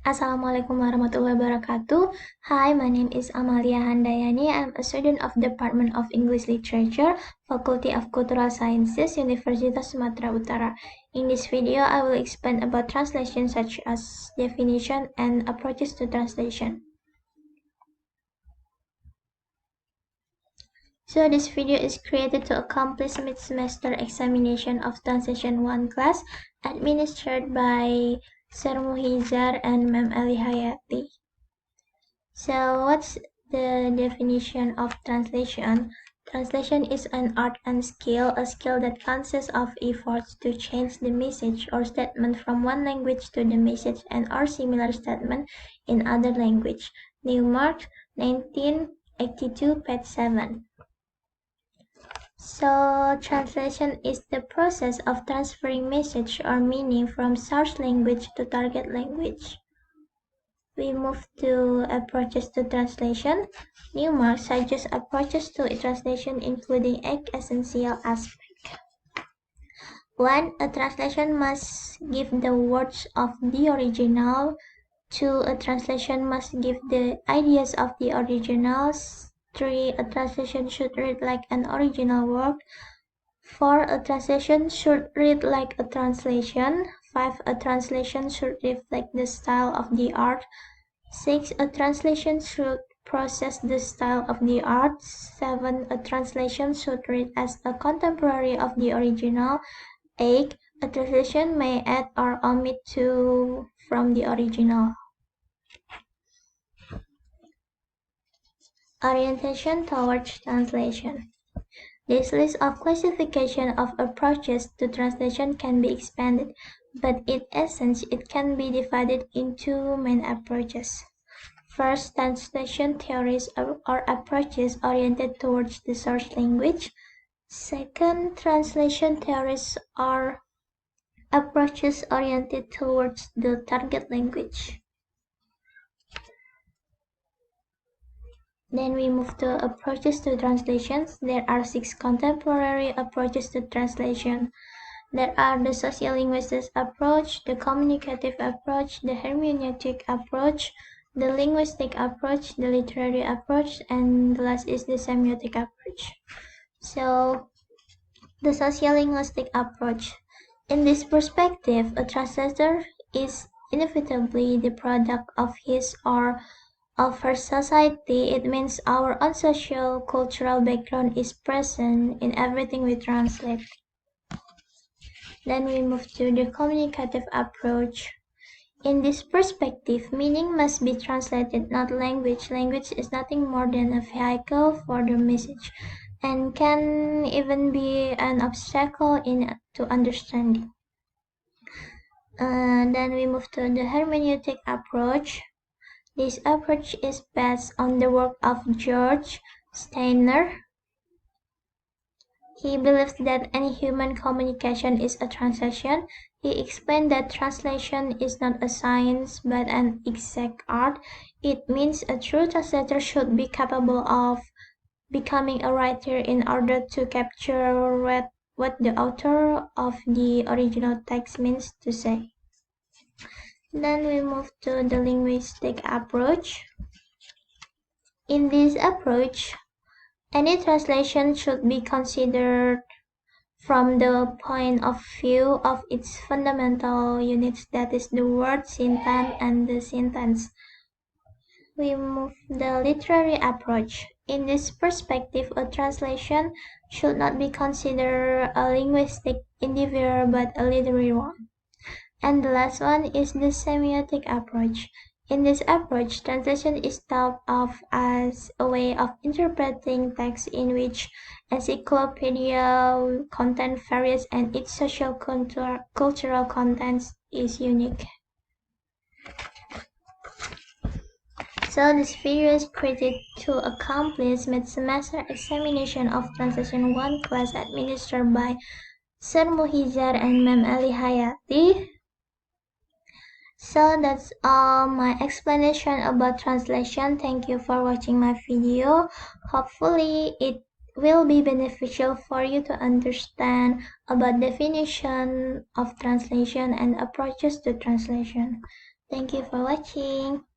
Assalamualaikum warahmatullahi wabarakatuh. Hi, my name is Amalia Handayani. I'm a student of Department of English Literature, Faculty of Cultural Sciences, Universitas Sumatera Utara. In this video, I will explain about translation such as definition and approaches to translation. So this video is created to accomplish mid-semester examination of Translation 1 class administered by Sir Muhizar and Ma'am Ali Hayati. So what's the definition of translation? Translation is an art and skill, a skill that consists of efforts to change the message or statement from one language to the message and or similar statement in other language. Newmark, 1982, page 7. So translation is the process of transferring message or meaning from source language to target language. We move to approaches to translation. Newmark suggests approaches to translation including 8 essential aspects. 1. A translation must give the words of the original. 2. A translation must give the ideas of the originals. 3. A translation should read like an original work. 4. A translation should read like a translation. 5. A translation should reflect the style of the art. 6. A translation should process the style of the art. 7. A translation should read as a contemporary of the original. 8. A translation may add or omit to from the original. Orientation towards translation. This list of classification of approaches to translation can be expanded, but in essence it can be divided into main approaches. First, translation theories or approaches oriented towards the source language. Second, translation theories are approaches oriented towards the target language. Then we move to approaches to translations. There are 6 contemporary approaches to translation. There are the sociolinguistic approach, the communicative approach, the hermeneutic approach, the linguistic approach, the literary approach, and the last is the semiotic approach. So, the sociolinguistic approach. In this perspective, a translator is inevitably the product of his or of her society. It means our own social cultural background is present in everything we translate. Then we move to the communicative approach. In this perspective, meaning must be translated, not language. Language is nothing more than a vehicle for the message and can even be an obstacle to understanding. Then we move to the hermeneutic approach. This approach is based on the work of George Steiner. He believes that any human communication is a translation. He explained that translation is not a science but an exact art. It means a true translator should be capable of becoming a writer in order to capture what the author of the original text means to say. Then we move to the linguistic approach. In this approach, any translation should be considered from the point of view of its fundamental units, that is the word, syntax, and the sentence. We move the literary approach. In this perspective, a translation should not be considered a linguistic endeavor but a literary one. And the last one is the semiotic approach. In this approach, translation is thought of as a way of interpreting text in which encyclopedia content varies and its social cultural content is unique. So this video is created to accomplish mid-semester examination of Translation 1 class administered by Sir Muhizar and Ma'am Ali Hayati. So that's all my explanation about translation. Thank you for watching my video. Hopefully it will be beneficial for you to understand about definition of translation and approaches to translation. Thank you for watching.